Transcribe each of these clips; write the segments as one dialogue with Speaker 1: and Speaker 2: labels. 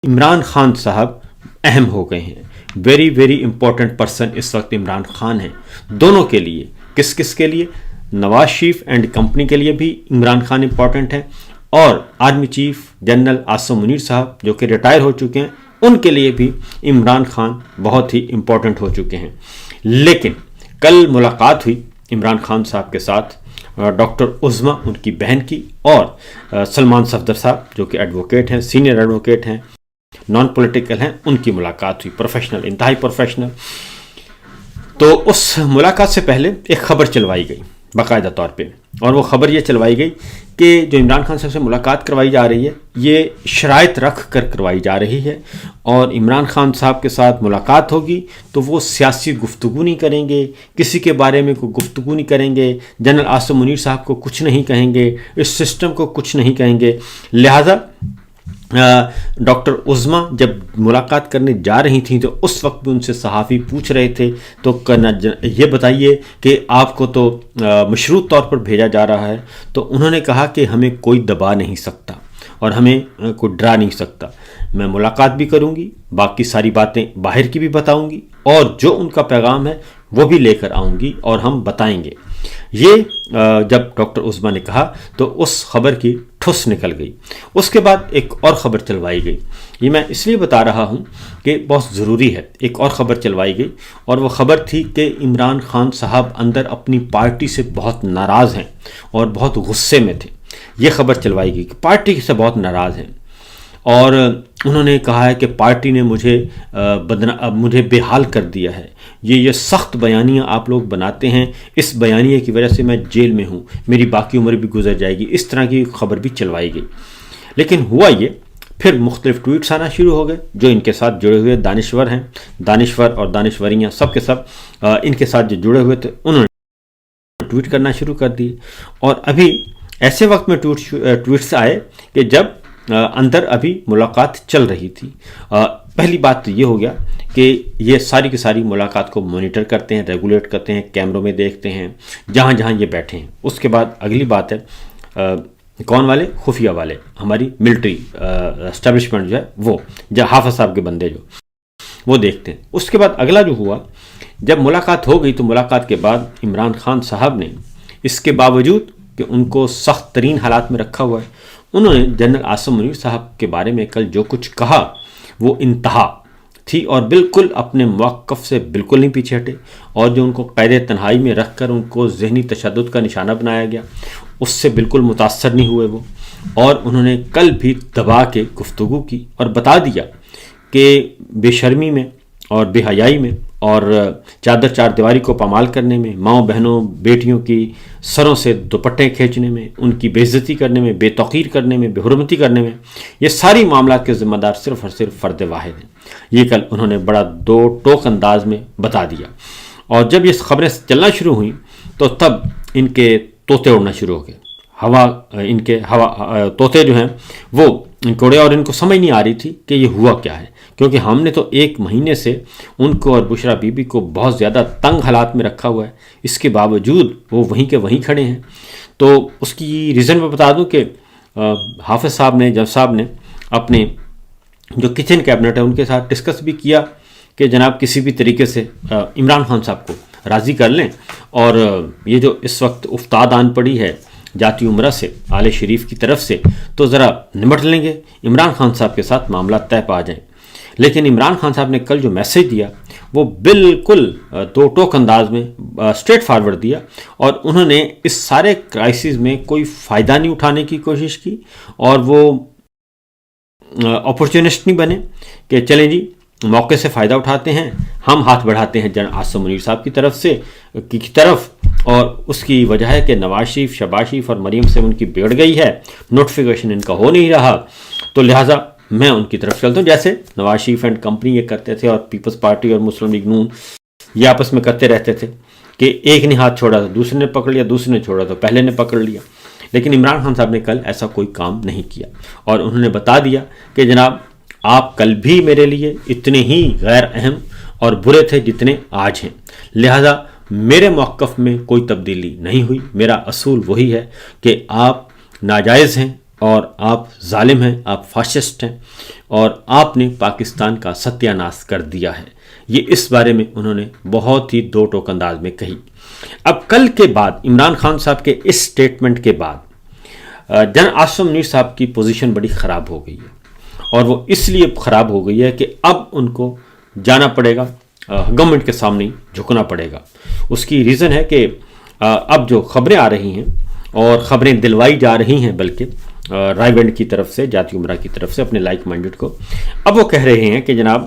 Speaker 1: عمران خان صاحب اہم ہو گئے ہیں. ویری ویری امپورٹنٹ پرسن اس وقت عمران خان ہیں دونوں کے لیے. کس کس کے لیے؟ نواز شریف اینڈ کمپنی کے لیے بھی عمران خان امپورٹنٹ ہیں, اور army chief general Asim Munir صاحب جو کہ ریٹائر ہو چکے ہیں ان کے لیے بھی عمران خان بہت ہی امپورٹنٹ ہو چکے ہیں. لیکن کل ملاقات ہوئی عمران خان صاحب کے ساتھ ڈاکٹر عظما ان کی بہن کی, اور سلمان صفدر صاحب جو کہ ایڈوکیٹ ہیں, سینئر ایڈوکیٹ ہیں, نان پولیٹیکل ہیں, ان کی ملاقات ہوئی. پروفیشنل, انتہائی پروفیشنل. تو اس ملاقات سے پہلے ایک خبر چلوائی گئی باقاعدہ طور پہ, اور وہ خبر یہ چلوائی گئی کہ جو عمران خان صاحب سے ملاقات کروائی جا رہی ہے یہ شرائط رکھ کر کروائی جا رہی ہے, اور عمران خان صاحب کے ساتھ ملاقات ہوگی تو وہ سیاسی گفتگو نہیں کریں گے, کسی کے بارے میں کوئی گفتگو نہیں کریں گے, جنرل عاصم منیر صاحب کو کچھ نہیں کہیں گے, اس سسٹم کو کچھ نہیں کہیں گے. لہٰذا ڈاکٹر عظما جب ملاقات کرنے جا رہی تھیں تو اس وقت بھی ان سے صحافی پوچھ رہے تھے تو یہ بتائیے کہ آپ کو تو مشروط طور پر بھیجا جا رہا ہے. تو انہوں نے کہا کہ ہمیں کوئی دبا نہیں سکتا اور ہمیں کوئی ڈرا نہیں سکتا. میں ملاقات بھی کروں گی, باقی ساری باتیں باہر کی بھی بتاؤں گی, اور جو ان کا پیغام ہے وہ بھی لے کر آؤں گی اور ہم بتائیں گے. یہ جب ڈاکٹر عظما نے کہا تو اس خبر کی ٹھس نکل گئی. اس کے بعد ایک اور خبر چلوائی گئی. یہ میں اس لیے بتا رہا ہوں کہ بہت ضروری ہے. ایک اور خبر چلوائی گئی, اور وہ خبر تھی کہ عمران خان صاحب اندر اپنی پارٹی سے بہت ناراض ہیں اور بہت غصے میں تھے. یہ خبر چلوائی گئی کہ پارٹی سے بہت ناراض ہیں, اور انہوں نے کہا ہے کہ پارٹی نے مجھے بے حال کر دیا ہے. یہ سخت بیانیاں آپ لوگ بناتے ہیں, اس بیانیے کی وجہ سے میں جیل میں ہوں, میری باقی عمر بھی گزر جائے گی. اس طرح کی خبر بھی چلوائی گئی. لیکن ہوا یہ, پھر مختلف ٹویٹس آنا شروع ہو گئے. جو ان کے ساتھ جڑے ہوئے دانشور ہیں, دانشور اور دانشوریاں سب کے سب ان کے ساتھ جو جڑے ہوئے تھے انہوں نے ٹویٹ کرنا شروع کر دیے. اور ابھی ایسے وقت میں ٹویٹس آئے کہ جب اندر ابھی ملاقات چل رہی تھی. پہلی بات تو یہ ہو گیا کہ یہ ساری کی ساری ملاقات کو مانیٹر کرتے ہیں, ریگولیٹ کرتے ہیں, کیمروں میں دیکھتے ہیں جہاں جہاں یہ بیٹھے ہیں. اس کے بعد اگلی بات ہے کون والے, خفیہ والے, ہماری ملٹری اسٹیبلشمنٹ جو ہے وہ, حافظ صاحب کے بندے جو وہ دیکھتے ہیں. اس کے بعد اگلا جو ہوا, جب ملاقات ہو گئی تو ملاقات کے بعد عمران خان صاحب نے اس کے باوجود کہ ان کو سخت ترین حالات میں رکھا ہوا ہے, انہوں نے جنرل عاصم منیر صاحب کے بارے میں کل جو کچھ کہا وہ انتہا تھی, اور بالکل اپنے موقف سے بالکل نہیں پیچھے ہٹے. اور جو ان کو قید تنہائی میں رکھ کر ان کو ذہنی تشدد کا نشانہ بنایا گیا اس سے بالکل متاثر نہیں ہوئے وہ. اور انہوں نے کل بھی دبا کے گفتگو کی اور بتا دیا کہ بے شرمی میں اور بے حیائی میں اور چادر چار دیواری کو پامال کرنے میں, ماؤں بہنوں بیٹیوں کی سروں سے دوپٹے کھینچنے میں, ان کی بے عزتی کرنے میں, بے توقیر کرنے میں, بے حرمتی کرنے میں, یہ ساری معاملات کے ذمہ دار صرف اور صرف فرد واحد ہیں. یہ کل انہوں نے بڑا دو ٹوک انداز میں بتا دیا. اور جب یہ خبریں چلنا شروع ہوئیں تو تب ان کے طوطے اڑنا شروع ہو گئے. طوطے جو ہیں وہ ان کو اڑے, اور ان کو سمجھ نہیں آ رہی تھی کہ یہ ہوا کیا ہے, کیونکہ ہم نے تو 1 مہینے سے ان کو اور بشرا بی بی کو بہت زیادہ تنگ حالات میں رکھا ہوا ہے, اس کے باوجود وہ وہیں کے وہیں کھڑے ہیں. تو اس کی ریزن میں بتا دوں کہ حافظ صاحب نے, جج صاحب نے اپنے جو کچن کیبنٹ ہے ان کے ساتھ ڈسکس بھی کیا کہ جناب کسی بھی طریقے سے عمران خان صاحب کو راضی کر لیں, اور یہ جو اس وقت افتاد آن پڑی ہے جاتی عمرہ سے آل شریف کی طرف سے, تو ذرا نمٹ لیں گے, عمران خان صاحب کے ساتھ معاملات طے پا جائیں. لیکن عمران خان صاحب نے کل جو میسیج دیا وہ بالکل دو ٹوک انداز میں اسٹریٹ فارورڈ دیا, اور انہوں نے اس سارے کرائسس میں کوئی فائدہ نہیں اٹھانے کی کوشش کی, اور وہ اپورچونسٹ نہیں بنے کہ چلیں جی موقع سے فائدہ اٹھاتے ہیں, ہم ہاتھ بڑھاتے ہیں جنرل عاصم منیر صاحب کی طرف. اور اس کی وجہ ہے کہ نواز شریف, شہباز شریف اور مریم سے ان کی بگڑ گئی ہے, نوٹیفیکیشن ان کا ہو نہیں رہا, تو لہٰذا میں ان کی طرف چلتا ہوں. جیسے نواز شریف اینڈ کمپنی یہ کرتے تھے, اور پیپلز پارٹی اور مسلم لیگ نون یہ آپس میں کرتے رہتے تھے کہ ایک نے ہاتھ چھوڑا تو دوسرے نے پکڑ لیا, دوسرے نے چھوڑا تو پہلے نے پکڑ لیا. لیکن عمران خان صاحب نے کل ایسا کوئی کام نہیں کیا, اور انہوں نے بتا دیا کہ جناب آپ کل بھی میرے لیے اتنے ہی غیر اہم اور برے تھے جتنے آج ہیں, لہذا میرے موقف میں کوئی تبدیلی نہیں ہوئی. میرا اصول وہی ہے کہ آپ ناجائز ہیں, اور آپ ظالم ہیں، آپ فاشسٹ ہیں، اور آپ نے پاکستان کا ستیہ ناش کر دیا ہے. یہ اس بارے میں انہوں نے بہت ہی دو ٹوک انداز میں کہی. اب کل کے بعد عمران خان صاحب کے اس سٹیٹمنٹ کے بعد جنرل عاصم منیر صاحب کی پوزیشن بڑی خراب ہو گئی ہے، اور وہ اس لیے خراب ہو گئی ہے کہ اب ان کو جانا پڑے گا، گورنمنٹ کے سامنے جھکنا پڑے گا. اس کی ریزن ہے کہ اب جو خبریں آ رہی ہیں اور خبریں دلوائی جا رہی ہیں، بلکہ رائے ونڈ کی طرف سے، جاتی عمرہ کی طرف سے اپنے لائک مائنڈڈ کو، اب وہ کہہ رہے ہیں کہ جناب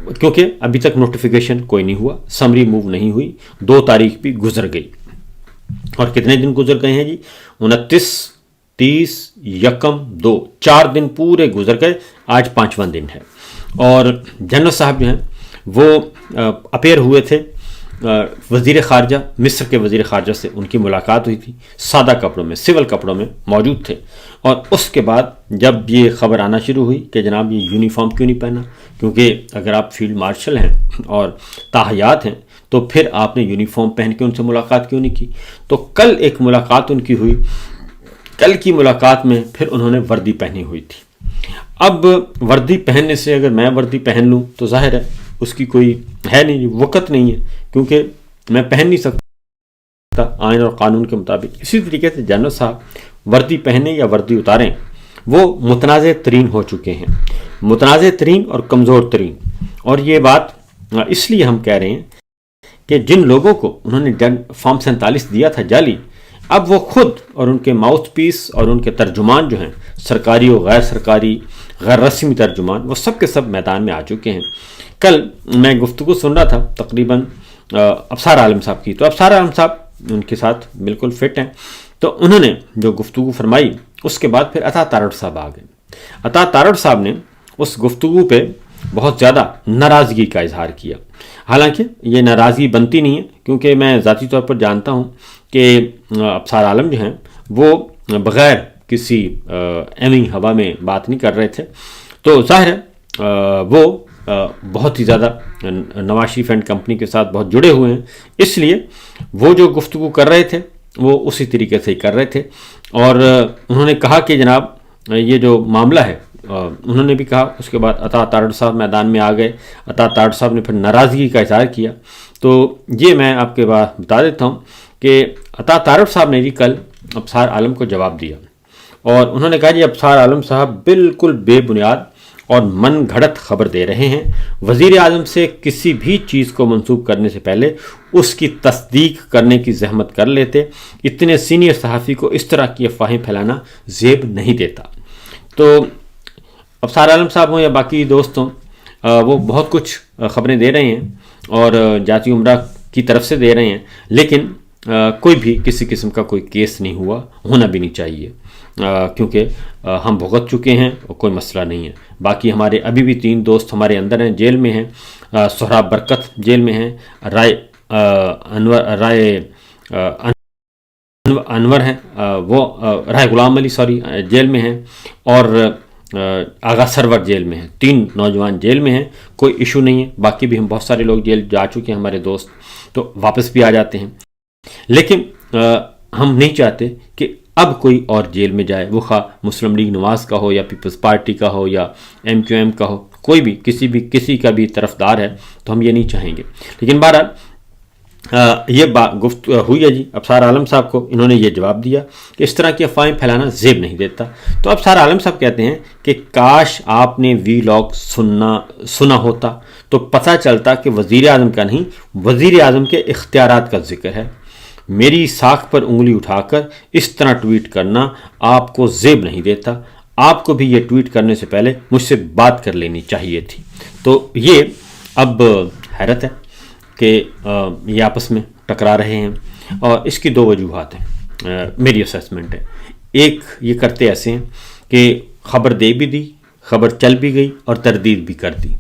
Speaker 1: کیونکہ ابھی تک نوٹیفیکیشن کوئی نہیں ہوا، سمری موو نہیں ہوئی، 2 تاریخ بھی گزر گئی، اور کتنے دن گزر گئے ہیں جی؟ 29، 30، 1، 2، 4 دن پورے گزر گئے، آج 5واں دن ہے. اور جنرل صاحب جو ہیں وہ اپیئر ہوئے تھے، وزیر خارجہ، مصر کے وزیر خارجہ سے ان کی ملاقات ہوئی تھی، سادہ کپڑوں میں، سول کپڑوں میں موجود تھے. اور اس کے بعد جب یہ خبر آنا شروع ہوئی کہ جناب یہ یونیفارم کیوں نہیں پہنا، کیونکہ اگر آپ فیلڈ مارشل ہیں اور تاحیات ہیں تو پھر آپ نے یونیفارم پہن کے ان سے ملاقات کیوں نہیں کی. تو کل ایک ملاقات ان کی ہوئی، کل کی ملاقات میں پھر انہوں نے وردی پہنی ہوئی تھی. اب وردی پہننے سے اگر میں وردی پہن لوں تو ظاہر ہے اس کی کوئی ہے نہیں، وقت نہیں ہے، کیونکہ میں پہن نہیں سکتا آئین اور قانون کے مطابق. اسی طریقے سے جنرل صاحب وردی پہنے یا وردی اتاریں وہ متنازع ترین ہو چکے ہیں، متنازع ترین اور کمزور ترین. اور یہ بات اس لیے ہم کہہ رہے ہیں کہ جن لوگوں کو انہوں نے فارم 47 دیا تھا جعلی، اب وہ خود اور ان کے ماؤتھ پیس اور ان کے ترجمان جو ہیں، سرکاری و غیر سرکاری، غیر رسمی ترجمان، وہ سب کے سب میدان میں آ چکے ہیں. کل میں گفتگو سن رہا تھا تقریباً ابصار عالم صاحب کی، تو ابصار عالم صاحب ان کے ساتھ بالکل فٹ ہیں، تو انہوں نے جو گفتگو فرمائی اس کے بعد پھر عطا تارڑ صاحب آ گئے. عطا تارڑ صاحب نے اس گفتگو پہ بہت زیادہ ناراضگی کا اظہار کیا. حالانکہ یہ ناراضگی بنتی نہیں ہے، کیونکہ میں ذاتی طور پر جانتا ہوں کہ ابصار عالم جو ہیں وہ بغیر کسی ایمی ہوا میں بات نہیں کر رہے تھے. تو ظاہر ہے وہ بہت ہی زیادہ نواز شریف اینڈ کمپنی کے ساتھ بہت جڑے ہوئے ہیں، اس لیے وہ جو گفتگو کر رہے تھے وہ اسی طریقے سے ہی کر رہے تھے. اور انہوں نے کہا کہ جناب یہ جو معاملہ ہے، انہوں نے بھی کہا. اس کے بعد عطا تارڑ صاحب میدان میں آ گئے. عطا تارڑ صاحب نے پھر ناراضگی کا اظہار کیا. تو یہ میں آپ کے بعد بتا دیتا ہوں کہ عطا تارڑ صاحب نے بھی کل ابصار عالم کو جواب دیا، اور انہوں نے کہا جی ابصار عالم صاحب بالکل بے بنیاد اور من گھڑت خبر دے رہے ہیں. وزیر اعظم سے کسی بھی چیز کو منسوب کرنے سے پہلے اس کی تصدیق کرنے کی زحمت کر لیتے. اتنے سینئر صحافی کو اس طرح کی افواہیں پھیلانا زیب نہیں دیتا. تو ابصار عالم صاحب ہوں یا باقی دوست ہوں، وہ بہت کچھ خبریں دے رہے ہیں اور جاتی عمرہ کی طرف سے دے رہے ہیں، لیکن کوئی بھی کسی قسم کا کوئی کیس نہیں ہوا، ہونا بھی نہیں چاہیے، کیونکہ ہم بھگت چکے ہیں اور کوئی مسئلہ نہیں ہے. باقی ہمارے ابھی بھی 3 دوست ہمارے اندر ہیں، جیل میں ہیں. سہراب برکت جیل میں ہیں، رائے انور ہیں، وہ رائے غلام علی جیل میں ہیں، اور آغا سرور جیل میں ہیں. 3 نوجوان جیل میں ہیں، کوئی ایشو نہیں ہے. باقی بھی ہم بہت سارے لوگ جیل جا چکے ہیں، ہمارے دوست تو واپس بھی آ جاتے ہیں. لیکن ہم نہیں چاہتے کہ اب کوئی اور جیل میں جائے، وہ خواہ مسلم لیگ نواز کا ہو یا پیپلز پارٹی کا ہو یا MQM کا ہو، کوئی بھی کسی کا بھی طرفدار ہے تو ہم یہ نہیں چاہیں گے. لیکن بہرحال یہ گفت ہوئی ہے جی ابصار عالم صاحب کو. انہوں نے یہ جواب دیا کہ اس طرح کی افواہیں پھیلانا زیب نہیں دیتا. تو ابصار عالم صاحب کہتے ہیں کہ کاش آپ نے ویلاگ سنا ہوتا تو پتہ چلتا کہ وزیر اعظم کا نہیں، وزیر اعظم کے اختیارات کا ذکر ہے. میری ساکھ پر انگلی اٹھا کر اس طرح ٹویٹ کرنا آپ کو زیب نہیں دیتا. آپ کو بھی یہ ٹویٹ کرنے سے پہلے مجھ سے بات کر لینی چاہیے تھی. تو یہ اب حیرت ہے کہ یہ آپس میں ٹکرا رہے ہیں، اور اس کی 2 وجوہات ہیں، میری اسیسمنٹ ہے. ایک یہ کرتے ایسے ہیں کہ خبر دے بھی دی، خبر چل بھی گئی اور تردید بھی کر دی،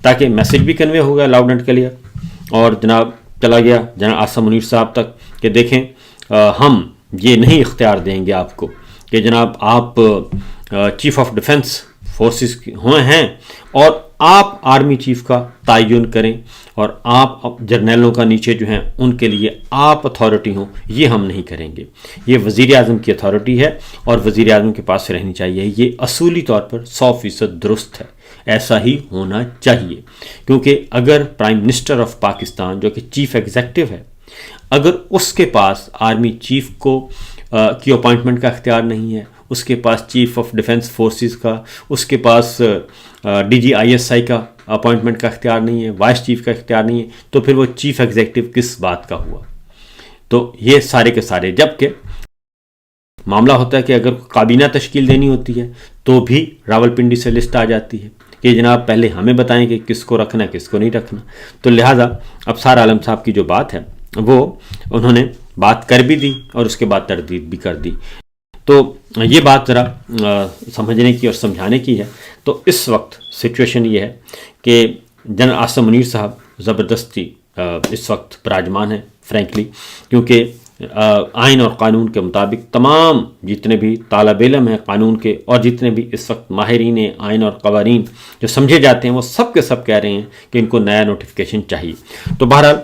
Speaker 1: تاکہ میسج بھی کنوے ہو گیا لاؤڈ اینڈ کلیئر، اور جناب چلا گیا جناب عاصم منیر صاحب تک کہ دیکھیں ہم یہ نہیں اختیار دیں گے آپ کو کہ جناب آپ چیف آف ڈیفنس فورسز ہیں اور آپ آرمی چیف کا تعین کریں اور آپ جرنیلوں کا نیچے جو ہیں ان کے لیے آپ اتھارٹی ہوں، یہ ہم نہیں کریں گے۔ یہ وزیر اعظم کی اتھارٹی ہے اور وزیر اعظم کے پاس رہنی چاہیے۔ یہ اصولی طور پر 100% درست ہے، ایسا ہی ہونا چاہیے، کیونکہ اگر پرائم منسٹر آف پاکستان جو کہ چیف ایگزیکٹو ہے، اگر اس کے پاس آرمی چیف کی اپوائنٹمنٹ کا اختیار نہیں ہے، اس کے پاس چیف آف ڈیفنس فورسز کا، اس کے پاس DGISI کا اپوائنٹمنٹ کا اختیار نہیں ہے، وائس چیف کا اختیار نہیں ہے، تو پھر وہ چیف ایگزیکٹو کس بات کا ہوا؟ تو یہ سارے کے سارے، جبکہ معاملہ ہوتا ہے کہ اگر کابینہ تشکیل دینی ہوتی ہے تو بھی راولپنڈی سے لسٹ آ جاتی ہے کہ جناب پہلے ہمیں بتائیں کہ کس کو رکھنا ہے کس کو نہیں رکھنا۔ تو لہٰذا ابصار عالم صاحب کی جو بات ہے وہ انہوں نے بات کر بھی دی اور اس کے بعد تردید بھی کر دی۔ تو یہ بات ذرا سمجھنے کی اور سمجھانے کی ہے۔ تو اس وقت سچویشن یہ ہے کہ جنرل عاصم منیر صاحب زبردستی اس وقت براجمان ہیں فرینکلی، کیونکہ آئین اور قانون کے مطابق تمام جتنے بھی طالب علم ہیں قانون کے اور جتنے بھی اس وقت ماہرین آئین اور قوانین جو سمجھے جاتے ہیں وہ سب کے سب کہہ رہے ہیں کہ ان کو نیا نوٹیفیکیشن چاہیے۔ تو بہرحال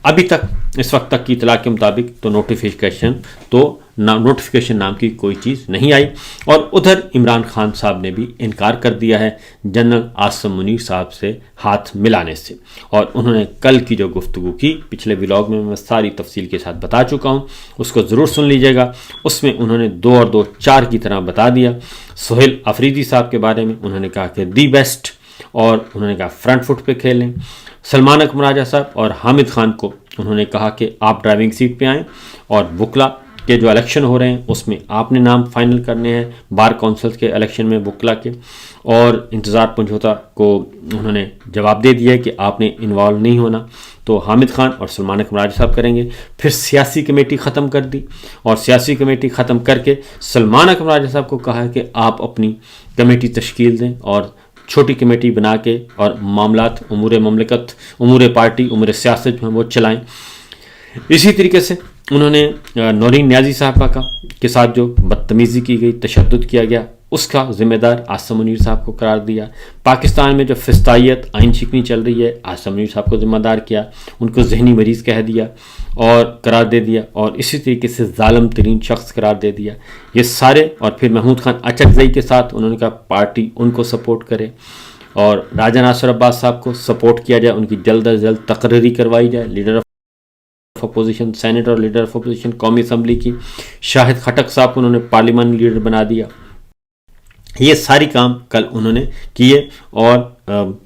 Speaker 1: ابھی تک اس وقت تک کی اطلاع کے مطابق تو نوٹیفیکیشن نام کی کوئی چیز نہیں آئی، اور ادھر عمران خان صاحب نے بھی انکار کر دیا ہے جنرل عاصم منیر صاحب سے ہاتھ ملانے سے، اور انہوں نے کل کی جو گفتگو کی پچھلے ولاگ میں ساری تفصیل کے ساتھ بتا چکا ہوں، اس کو ضرور سن لیجیے گا۔ اس میں انہوں نے 2 اور 2 4 کی طرح بتا دیا۔ سہیل آفریدی صاحب کے بارے میں انہوں نے کہا کہ دی بیسٹ، اور انہوں نے کہا فرنٹ فٹ پہ کھیلیں۔ سلمان اکمل راجہ صاحب اور حامد خان کو انہوں نے کہا کہ آپ ڈرائیونگ سیٹ پہ آئیں، اور وکلا کے جو الیکشن ہو رہے ہیں اس میں آپ نے نام فائنل کرنے ہیں، بار کونسل کے الیکشن میں وکلا کے، اور انتظار پنجھوتا کو انہوں نے جواب دے دیا کہ آپ نے انوالو نہیں ہونا، تو حامد خان اور سلمان اکمل راجہ صاحب کریں گے۔ پھر سیاسی کمیٹی ختم کر دی، اور سیاسی کمیٹی ختم کر کے سلمان اکمل راجہ صاحب کو کہا ہے کہ آپ اپنی کمیٹی تشکیل دیں اور چھوٹی کمیٹی بنا کے اور معاملات امور مملکت، امور پارٹی، امور سیاست جو ہیں وہ چلائیں۔ اسی طریقے سے انہوں نے نورین نیازی صاحبہ کے ساتھ جو بدتمیزی کی گئی، تشدد کیا گیا، اس کا ذمہ دار عاصم منیر صاحب کو قرار دیا۔ پاکستان میں جو فسطائیت آئین شکنی چل رہی ہے، عاصم منیر صاحب کو ذمہ دار کیا، ان کو ذہنی مریض کہہ دیا اور قرار دے دیا، اور اسی طریقے سے ظالم ترین شخص قرار دے دیا۔ یہ سارے، اور پھر محمود خان اچکزئی کے ساتھ انہوں نے کہا پارٹی ان کو سپورٹ کرے، اور راجہ ناصر عباس صاحب کو سپورٹ کیا جائے، ان کی جلد از جلد تقرری کروائی جائے، لیڈر آف اپوزیشن سینیٹ اور لیڈر آف اپوزیشن قومی اسمبلی کی۔ شاہد خٹک صاحب کو انہوں نے پارلیمانی لیڈر بنا دیا۔ یہ ساری کام کل انہوں نے کیے، اور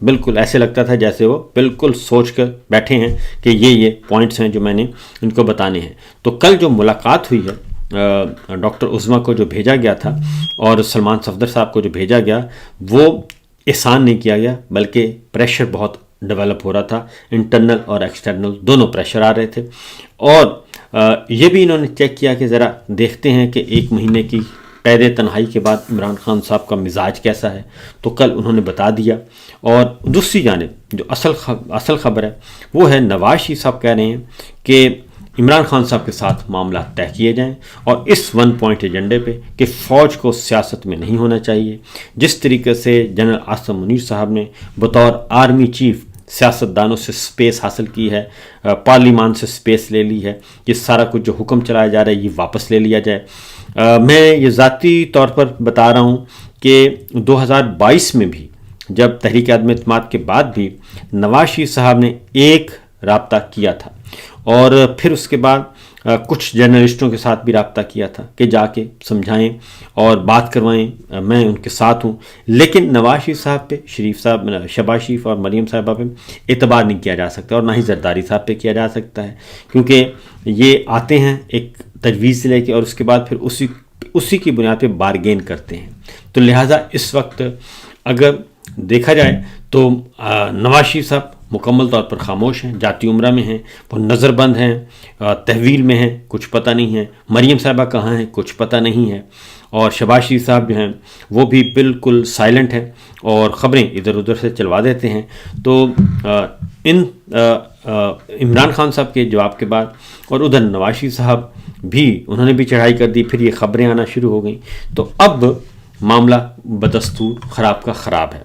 Speaker 1: بالکل ایسے لگتا تھا جیسے وہ بالکل سوچ کر بیٹھے ہیں کہ یہ پوائنٹس ہیں جو میں نے ان کو بتانے ہیں۔ تو کل جو ملاقات ہوئی ہے ڈاکٹر عظمیٰ کو جو بھیجا گیا تھا اور سلمان صفدر صاحب کو جو بھیجا گیا، وہ احسان نہیں کیا گیا، بلکہ پریشر بہت ڈیولپ ہو رہا تھا، انٹرنل اور ایکسٹرنل دونوں پریشر آ رہے تھے، اور یہ بھی انہوں نے چیک کیا کہ ذرا دیکھتے ہیں کہ 1 مہینے کی قید تنہائی کے بعد عمران خان صاحب کا مزاج کیسا ہے۔ تو کل انہوں نے بتا دیا۔ اور دوسری جانب جو اصل خبر ہے وہ ہے نواز شریف صاحب کہہ رہے ہیں کہ عمران خان صاحب کے ساتھ معاملات طے کیے جائیں، اور اس 1 پوائنٹ ایجنڈے پہ کہ فوج کو سیاست میں نہیں ہونا چاہیے۔ جس طریقے سے جنرل عاصم منیر صاحب نے بطور آرمی چیف سیاستدانوں سے سپیس حاصل کی ہے، پارلیمان سے سپیس لے لی ہے، یہ سارا کچھ جو حکم چلایا جا رہا ہے یہ واپس لے لیا جائے۔ میں یہ ذاتی طور پر بتا رہا ہوں کہ 2022 میں بھی جب تحریک عدم اعتماد کے بعد بھی نواز شریف صاحب نے ایک رابطہ کیا تھا، اور پھر اس کے بعد کچھ جرنلسٹوں کے ساتھ بھی رابطہ کیا تھا کہ جا کے سمجھائیں اور بات کروائیں، میں ان کے ساتھ ہوں، لیکن نواز شریف صاحب پہ، شہباز شریف اور مریم صاحبہ پہ اعتبار نہیں کیا جا سکتا، اور نہ ہی زرداری صاحب پہ کیا جا سکتا ہے، کیونکہ یہ آتے ہیں ایک تجویز لے کے اور اس کے بعد پھر اسی کی بنیاد پہ بارگین کرتے ہیں۔ تو لہٰذا اس وقت اگر دیکھا جائے تو نواز شریف صاحب مکمل طور پر خاموش ہیں، جاتی عمرہ میں ہیں، وہ نظر بند ہیں، تحویل میں ہیں، کچھ پتہ نہیں ہے، مریم صاحبہ کہاں ہیں کچھ پتہ نہیں ہے، اور شہباز شریف صاحب جو ہیں وہ بھی بالکل سائلنٹ ہیں اور خبریں ادھر ادھر سے چلوا دیتے ہیں۔ تو عمران خان صاحب کے جواب کے بعد اور ادھر نواز شریف صاحب بھی انہوں نے بھی چڑھائی کر دی، پھر یہ خبریں آنا شروع ہو گئیں۔ تو اب معاملہ بدستور خراب کا خراب ہے.